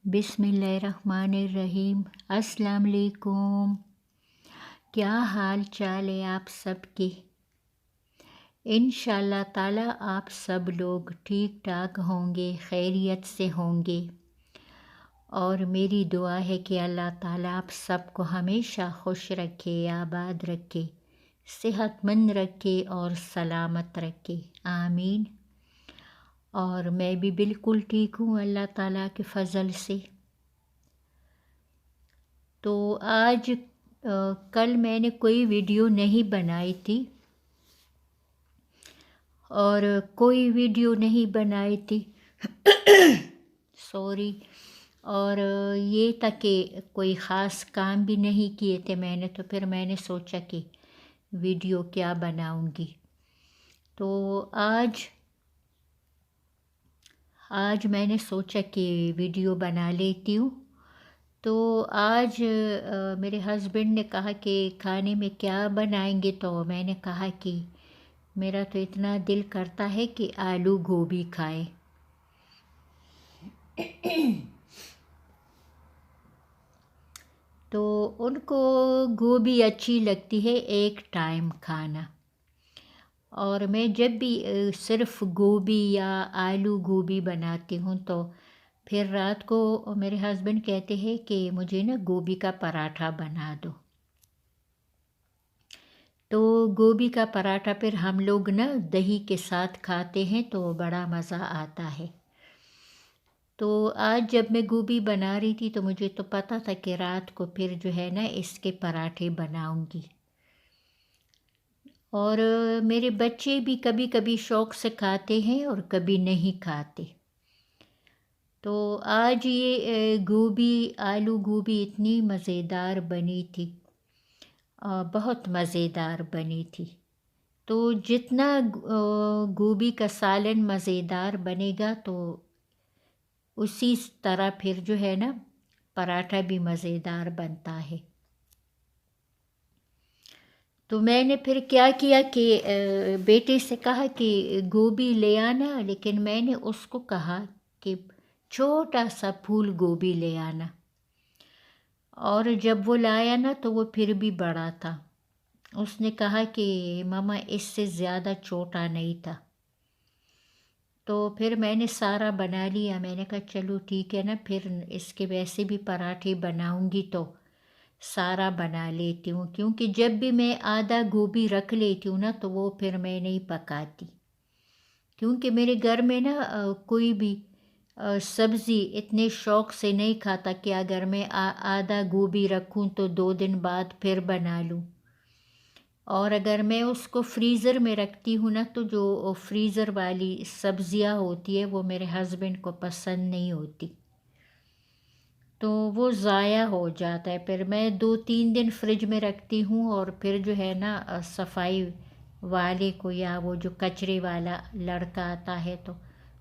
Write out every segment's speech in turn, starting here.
बिस्मिल्लाहिर्रहमानिर्रहीम। अस्सलाम वालेकुम। क्या हाल चाल है आप सब के? इंशाल्लाह ताला आप सब लोग ठीक ठाक होंगे, खैरियत से होंगे। और मेरी दुआ है कि अल्लाह ताला आप सबको हमेशा खुश रखे, आबाद रखे, सेहतमंद रखे और सलामत रखे, आमीन। और मैं भी बिल्कुल ठीक हूँ अल्लाह ताला के फ़ज़ल से। तो आज कल मैंने कोई वीडियो नहीं बनाई थी और कोई वीडियो नहीं बनाई थी सॉरी। और ये था कि कोई ख़ास काम भी नहीं किए थे मैंने, तो फिर मैंने सोचा कि वीडियो क्या बनाऊंगी। तो आज मैंने सोचा कि वीडियो बना लेती हूँ। तो आज मेरे हस्बैंड ने कहा कि खाने में क्या बनाएंगे, तो मैंने कहा कि मेरा तो इतना दिल करता है कि आलू गोभी खाएं। तो उनको गोभी अच्छी लगती है एक टाइम खाना। और मैं जब भी सिर्फ गोभी या आलू गोभी बनाती हूँ तो फिर रात को मेरे हस्बैंड कहते हैं कि मुझे ना गोभी का पराठा बना दो। तो गोभी का पराठा फिर हम लोग ना दही के साथ खाते हैं तो बड़ा मज़ा आता है। तो आज जब मैं गोभी बना रही थी तो मुझे तो पता था कि रात को फिर जो है ना इसके पराठे बनाऊंगी। और मेरे बच्चे भी कभी कभी शौक़ से खाते हैं और कभी नहीं खाते। तो आज ये गोभी आलू गोभी इतनी मज़ेदार बनी थी, बहुत मज़ेदार बनी थी। तो जितना गोभी का सालन मज़ेदार बनेगा तो उसी तरह फिर जो है ना पराठा भी मज़ेदार बनता है। तो मैंने फिर क्या किया कि बेटे से कहा कि गोभी ले आना, लेकिन मैंने उसको कहा कि छोटा सा फूल गोभी ले आना। और जब वो लाया ना तो वो फिर भी बड़ा था। उसने कहा कि मामा इससे ज़्यादा छोटा नहीं था। तो फिर मैंने सारा बना लिया। मैंने कहा चलो ठीक है ना, फिर इसके वैसे भी पराठे बनाऊंगी तो सारा बना लेती हूँ, क्योंकि जब भी मैं आधा गोभी रख लेती हूँ ना तो वो फिर मैं नहीं पकाती। क्योंकि मेरे घर में ना कोई भी सब्ज़ी इतने शौक़ से नहीं खाता कि अगर मैं आधा गोभी रखूँ तो 2 दिन बाद फिर बना लूँ। और अगर मैं उसको फ्रीज़र में रखती हूँ ना तो जो फ्रीज़र वाली सब्ज़ियाँ होती है वो मेरे हस्बैंड को पसंद नहीं होती, तो वो ज़ाया हो जाता है। फिर मैं 2-3 दिन फ्रिज में रखती हूँ और फिर जो है ना सफाई वाले को या वो जो कचरे वाला लड़का आता है तो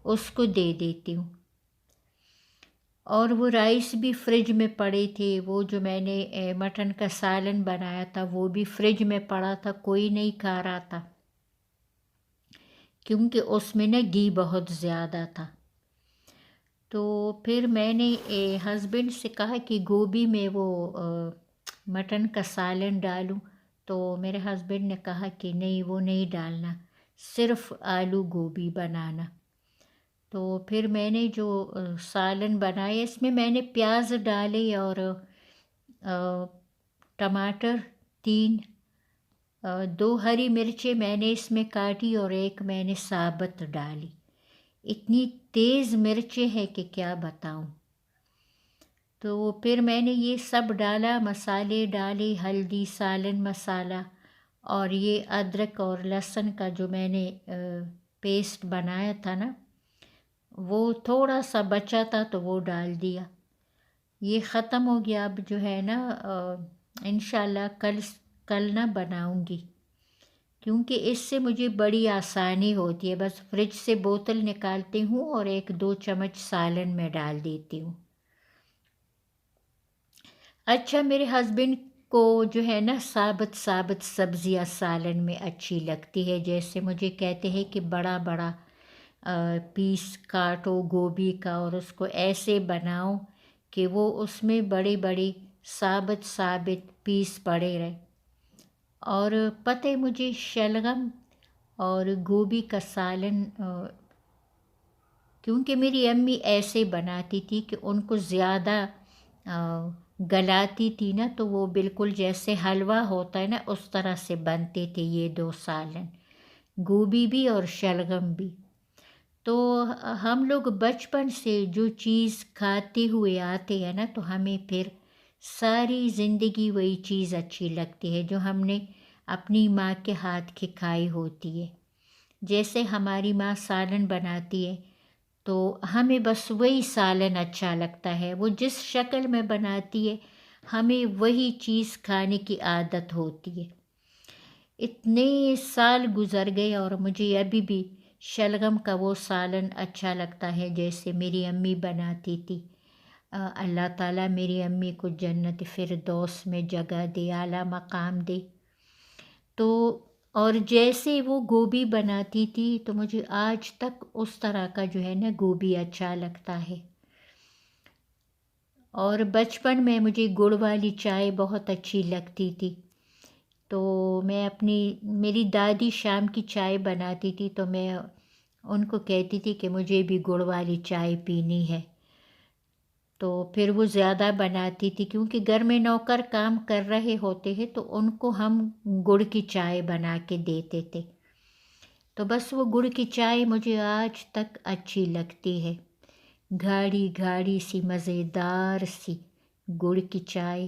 उसको दे देती हूँ। और वो राइस भी फ्रिज में पड़े थे। वो जो मैंने मटन का सालन बनाया था वो भी फ्रिज में पड़ा था, कोई नहीं खा रहा था क्योंकि उसमें ना घी बहुत ज़्यादा था। तो फिर मैंने हस्बैंड से कहा कि गोभी में वो मटन का सालन डालूं, तो मेरे हस्बैंड ने कहा कि नहीं वो नहीं डालना, सिर्फ़ आलू गोभी बनाना। तो फिर मैंने जो सालन बनाया इसमें मैंने प्याज डाले और टमाटर 3, 2 हरी मिर्चें मैंने इसमें काटी और 1 मैंने साबुत डाली। इतनी तेज़ मिर्चें हैं कि क्या बताऊं। तो फिर मैंने ये सब डाला, मसाले डाले, हल्दी, सालन मसाला, और ये अदरक और लहसुन का जो मैंने पेस्ट बनाया था ना वो थोड़ा सा बचा था तो वो डाल दिया। ये ख़त्म हो गया। अब जो है ना इंशाल्लाह कल ना बनाऊंगी, क्योंकि इससे मुझे बड़ी आसानी होती है। बस फ्रिज से बोतल निकालती हूँ और 1-2 चम्मच सालन में डाल देती हूँ। अच्छा, मेरे हस्बैंड को जो है ना साबुत सब्जियाँ सालन में अच्छी लगती है। जैसे मुझे कहते हैं कि बड़ा पीस काटो गोभी का और उसको ऐसे बनाओ کہ وہ اس میں بڑے بڑے ثابت پیس پڑے رہے۔ اور پتہ ہے مجھے شلغم اور گوبھی کا سالن کیونکہ میری امی ایسے بناتی تھی کہ ان کو زیادہ گلاتی تھی نا، تو وہ بالکل جیسے حلوہ ہوتا ہے نا اس طرح سے بنتے تھے یہ دو سالن، گوبھی بھی اور شلغم بھی۔ تو ہم لوگ بچپن سے جو چیز کھاتے ہوئے آتے ہیں نا، تو ہمیں پھر ساری زندگی وہی چیز اچھی لگتی ہے جو ہم نے اپنی ماں کے ہاتھ کی کھائی ہوتی ہے۔ جیسے ہماری ماں سالن بناتی ہے تو ہمیں بس وہی سالن اچھا لگتا ہے، وہ جس شکل میں بناتی ہے ہمیں وہی چیز کھانے کی عادت ہوتی ہے۔ اتنے سال گزر گئے اور مجھے ابھی بھی شلغم کا وہ سالن اچھا لگتا ہے جیسے میری امی بناتی تھی۔ اللہ تعالیٰ میری امی کو جنت فردوس میں جگہ دے، اعلیٰ مقام دے۔ تو اور جیسے وہ گوبھی بناتی تھی تو مجھے آج تک اس طرح کا جو ہے نا گوبھی اچھا لگتا ہے۔ اور بچپن میں مجھے گڑ والی چائے بہت اچھی لگتی تھی، تو میں میری دادی شام کی چائے بناتی تھی تو میں ان کو کہتی تھی کہ مجھے بھی گڑ والی چائے پینی ہے، تو پھر وہ زیادہ بناتی تھی کیونکہ گھر میں نوکر کام کر رہے ہوتے ہیں تو ان کو ہم گڑ کی چائے بنا کے دیتے تھے، تو بس وہ گڑ کی چائے مجھے آج تک اچھی لگتی ہے، گاڑی گاڑی سی مزیدار سی گڑ کی چائے۔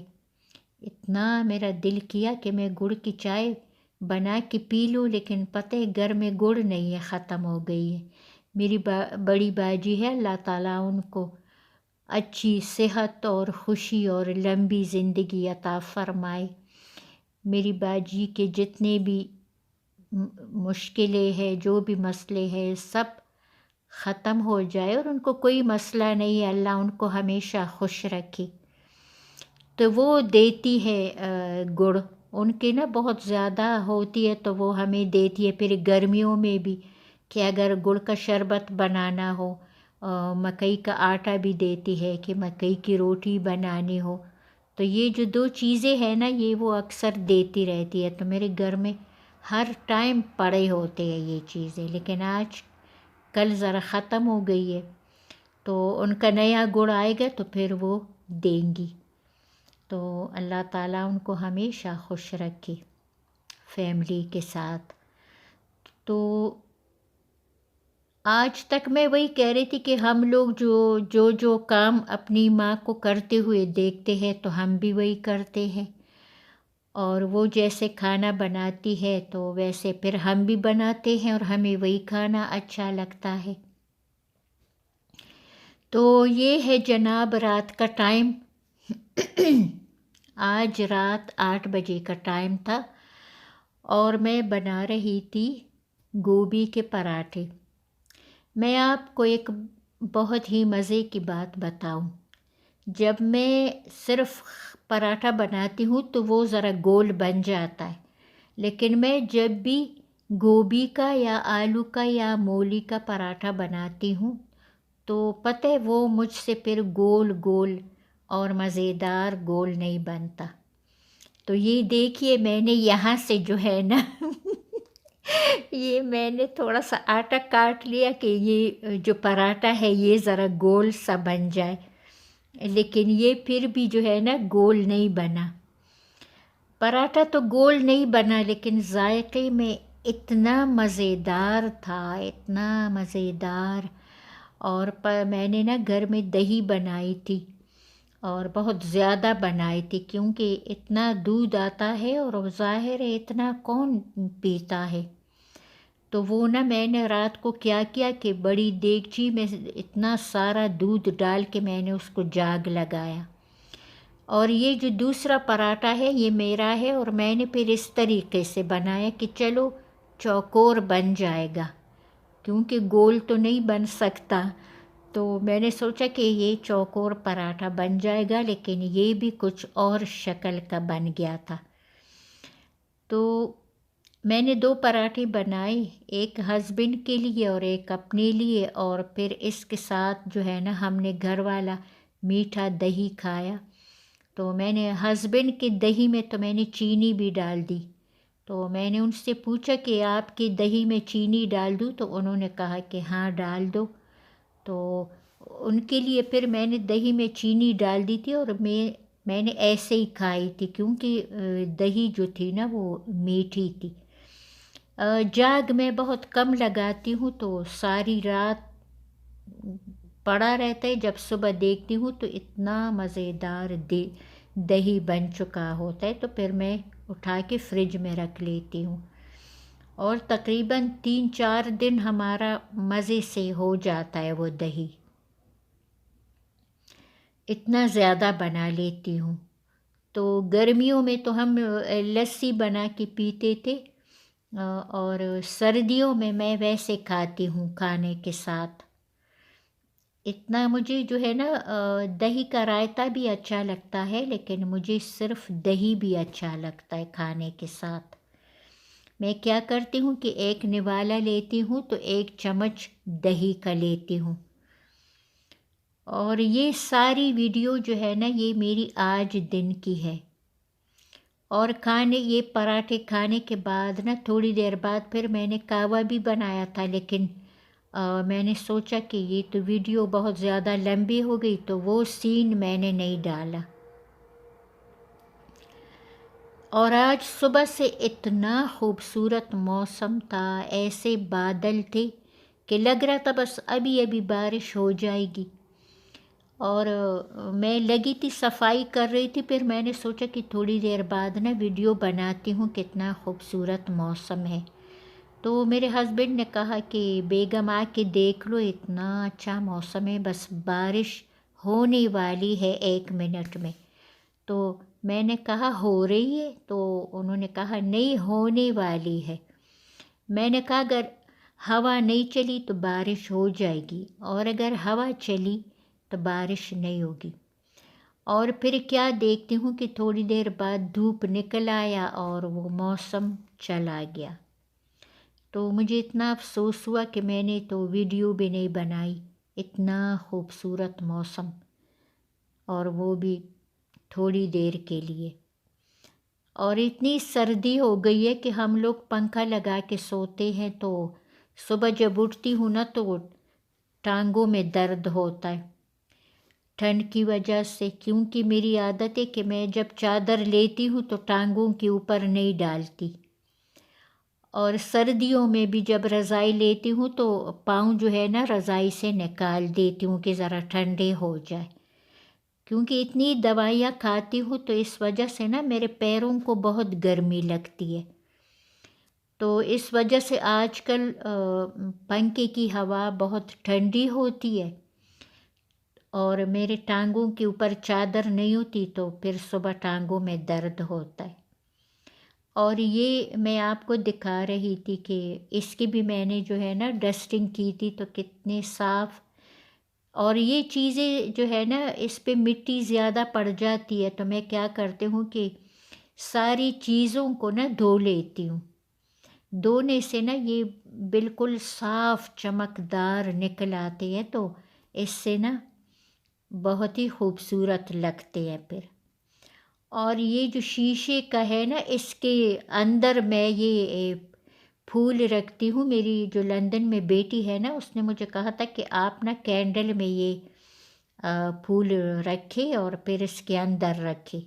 اتنا میرا دل کیا کہ میں گڑ کی چائے بنا کے پی لوں، لیکن پتہ ہے گھر میں گڑ نہیں ہے، ختم ہو گئی ہے۔ میری بڑی باجی ہے، اللہ تعالیٰ ان کو اچھی صحت اور خوشی اور لمبی زندگی عطا فرمائے۔ میری باجی کے جتنے بھی مشکلیں ہیں، جو بھی مسئلے ہیں، سب ختم ہو جائے اور ان کو کوئی مسئلہ نہیں ہے، اللہ ان کو ہمیشہ خوش رکھے۔ تو وہ دیتی ہے گڑ، ان کے نا بہت زیادہ ہوتی ہے تو وہ ہمیں دیتی ہے، پھر گرمیوں میں بھی کہ اگر گڑ کا شربت بنانا ہو، مکئی کا آٹا بھی دیتی ہے کہ مکئی کی روٹی بنانی ہو، تو یہ جو دو چیزیں ہیں نا یہ وہ اکثر دیتی رہتی ہے، تو میرے گھر میں ہر ٹائم پڑے ہوتے ہیں یہ چیزیں، لیکن آج کل ذرا ختم ہو گئی ہے، تو ان کا نیا گڑ آئے گا تو پھر وہ دیں گی۔ تو اللہ تعالیٰ ان کو ہمیشہ خوش رکھے فیملی کے ساتھ۔ تو آج تک میں وہی کہہ رہی تھی کہ ہم لوگ جو کام اپنی ماں کو کرتے ہوئے دیکھتے ہیں تو ہم بھی وہی کرتے ہیں، اور وہ جیسے کھانا بناتی ہے تو ویسے پھر ہم بھی بناتے ہیں اور ہمیں وہی کھانا اچھا لگتا ہے۔ تو یہ ہے جناب رات کا ٹائم، آج رات 8 بجے کا ٹائم تھا اور میں بنا رہی تھی گوبھی کے پراٹھے۔ میں آپ کو ایک بہت ہی مزے کی بات بتاؤں، جب میں صرف پراٹھا بناتی ہوں تو وہ ذرا گول بن جاتا ہے، لیکن میں جب بھی گوبھی کا یا آلو کا یا مولی کا پراٹھا بناتی ہوں تو پتہ ہے وہ مجھ سے پھر گول گول اور مزیدار گول نہیں بنتا۔ تو یہ دیکھیے میں نے یہاں سے جو ہے نا یہ میں نے تھوڑا سا آٹا کاٹ لیا کہ یہ جو پراٹھا ہے یہ ذرا گول سا بن جائے، لیکن یہ پھر بھی جو ہے نا گول نہیں بنا۔ پراٹھا تو گول نہیں بنا لیکن ذائقے میں اتنا مزیدار تھا، اتنا مزیدار۔ اور میں نے نا گھر میں دہی بنائی تھی اور بہت زیادہ بنائی تھی کیونکہ اتنا دودھ آتا ہے اور ظاہر ہے اتنا کون پیتا ہے، تو وہ نا میں نے رات کو کیا کہ بڑی دیگچی میں اتنا سارا دودھ ڈال کے میں نے اس کو جاگ لگایا، اور یہ جو دوسرا پراٹھا ہے یہ میرا ہے، اور میں نے پھر اس طریقے سے بنایا کہ چلو چوکور بن جائے گا کیونکہ گول تو نہیں بن سکتا، تو میں نے سوچا کہ یہ چوکور پراٹھا بن جائے گا، لیکن یہ بھی کچھ اور شکل کا بن گیا تھا۔ تو میں نے 2 پراٹھے بنائے، ایک ہسبینڈ کے لیے اور ایک اپنے لیے، اور پھر اس کے ساتھ جو ہے نا ہم نے گھر والا मीठा दही खाया। तो मैंने हस्बैंड के दही में तो मैंने चीनी भी डाल दी। तो मैंने उनसे पूछा कि आपकी दही में चीनी डाल दूँ, तो उन्होंने कहा कि हाँ डाल दो। तो उनके लिए फिर मैंने दही में चीनी डाल दी थी और मैंने ऐसे ही खाई थी, क्योंकि दही जो थी ना वो मीठी थी। जाग मैं बहुत कम लगाती हूँ, तो सारी रात पड़ा रहता है। जब सुबह देखती हूँ तो इतना मज़ेदार दही बन चुका होता है, तो फिर मैं उठा के फ्रिज में रख लेती हूँ और तकरीबन 3-4 दिन हमारा मज़े से हो जाता है वो दही। इतना ज़्यादा बना लेती हूँ। तो गर्मियों में तो हम लस्सी बना के पीते थे, और सर्दियों में मैं वैसे खाती हूँ खाने के साथ। इतना मुझे जो है ना दही का रायता भी अच्छा लगता है, लेकिन मुझे सिर्फ दही भी अच्छा लगता है खाने के साथ। मैं क्या करती हूँ कि एक निवाला लेती हूँ तो 1 चम्मच दही का लेती हूँ। और ये सारी वीडियो जो है ना ये मेरी आज दिन की है। और ये पराठे खाने के बाद ना थोड़ी देर बाद फिर मैंने कहवा भी बनाया था, लेकिन मैंने सोचा कि ये तो वीडियो बहुत ज़्यादा लंबी हो गई, तो वो सीन मैंने नहीं डाला। और आज सुबह से इतना खूबसूरत मौसम था, ऐसे बादल थे कि लग रहा था बस अभी अभी बारिश हो जाएगी। और मैं लगी थी सफाई कर रही थी, फिर मैंने सोचा कि थोड़ी देर बाद ना वीडियो बनाती हूँ, कितना खूबसूरत मौसम है। तो मेरे हस्बैंड ने कहा कि बेगम आके देख लो, इतना अच्छा मौसम है, बस बारिश होने वाली है 1 मिनट में। तो मैंने कहा हो रही है? तो उन्होंने कहा नहीं, होने वाली है। मैंने कहा अगर हवा नहीं चली तो बारिश हो जाएगी, और अगर हवा चली तो बारिश नहीं होगी। और फिर क्या देखती हूँ कि थोड़ी देर बाद धूप निकल आया और वो मौसम चला गया। तो मुझे इतना अफसोस हुआ कि मैंने तो वीडियो भी नहीं बनाई। इतना खूबसूरत मौसम, और वो भी थोड़ी देर के लिए। और इतनी सर्दी हो गई है कि हम लोग पंखा लगा के सोते हैं, तो सुबह जब उठती हूँ ना तो टांगों में दर्द होता है ठंड की वजह से। क्योंकि मेरी आदत है कि मैं जब चादर लेती हूँ तो टांगों के ऊपर नहीं डालती। और सर्दियों में भी जब रज़ाई लेती हूँ तो पाँव जो है ना रज़ाई से निकाल देती हूँ कि ज़रा ठंडे हो जाए। क्योंकि इतनी दवाइयाँ खाती हूँ तो इस वजह से ना मेरे पैरों को बहुत गर्मी लगती है। तो इस वजह से आजकल पंखे की हवा बहुत ठंडी होती है, और मेरे टांगों के ऊपर चादर नहीं होती, तो फिर सुबह टांगों में दर्द होता है। और ये मैं आपको दिखा रही थी कि इसकी भी मैंने जो है ना डस्टिंग की थी, तो कितने साफ़। और ये चीज़ें जो है ना इस पे मिट्टी ज़्यादा पड़ जाती है, तो मैं क्या करती हूँ कि सारी चीज़ों को ना धो लेती हूँ। धोने से ना ये बिल्कुल साफ़ चमकदार निकल आते हैं, तो इससे ना बहुत ही खूबसूरत लगते हैं फिर। और ये जो शीशे का है ना इसके अंदर मैं ये फूल रखती हूँ। मेरी जो लंदन में बेटी है ना उसने मुझे कहा था कि आप ना कैंडल में ये फूल रखे और फिर इसके अंदर रखे।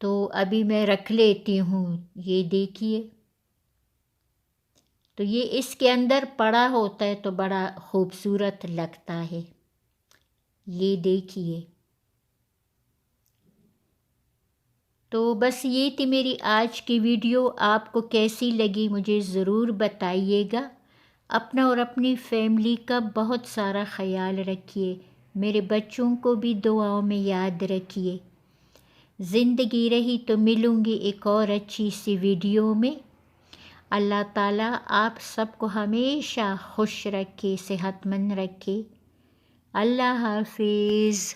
तो अभी मैं रख लेती हूँ, ये देखिए। तो ये इसके अंदर पड़ा होता है तो बड़ा खूबसूरत लगता है। ये देखिए। तो बस ये थी मेरी आज की वीडियो। आपको कैसी लगी मुझे ज़रूर बताइएगा। अपना और अपनी फैमिली का बहुत सारा ख्याल रखिए। मेरे बच्चों को भी दुआओं में याद रखिए। ज़िंदगी रही तो मिलूँगी एक और अच्छी सी वीडियो में। अल्लाह ताला आप सबको हमेशा खुश रखे, सेहतमंद रखे। अल्लाह हाफिज़।